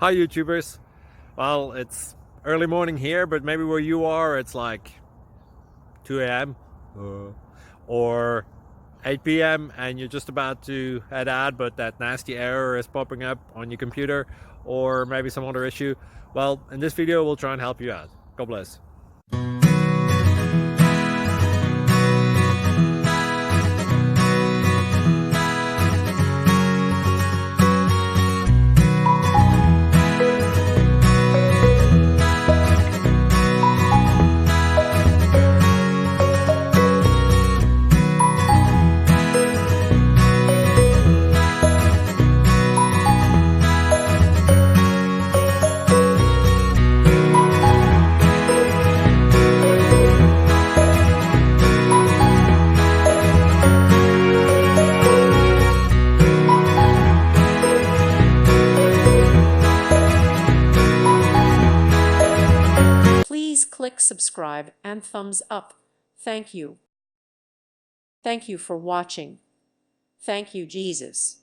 Hi YouTubers. Well, it's early morning here, but maybe where you are it's like 2 a.m. or 8 p.m. and you're just about to head out, but that nasty error is popping up on your computer, or maybe some other issue. Well, in this video we'll try and help you out. God bless. Please click subscribe and thumbs up. Thank you. Thank you for watching. Thank you, Jesus.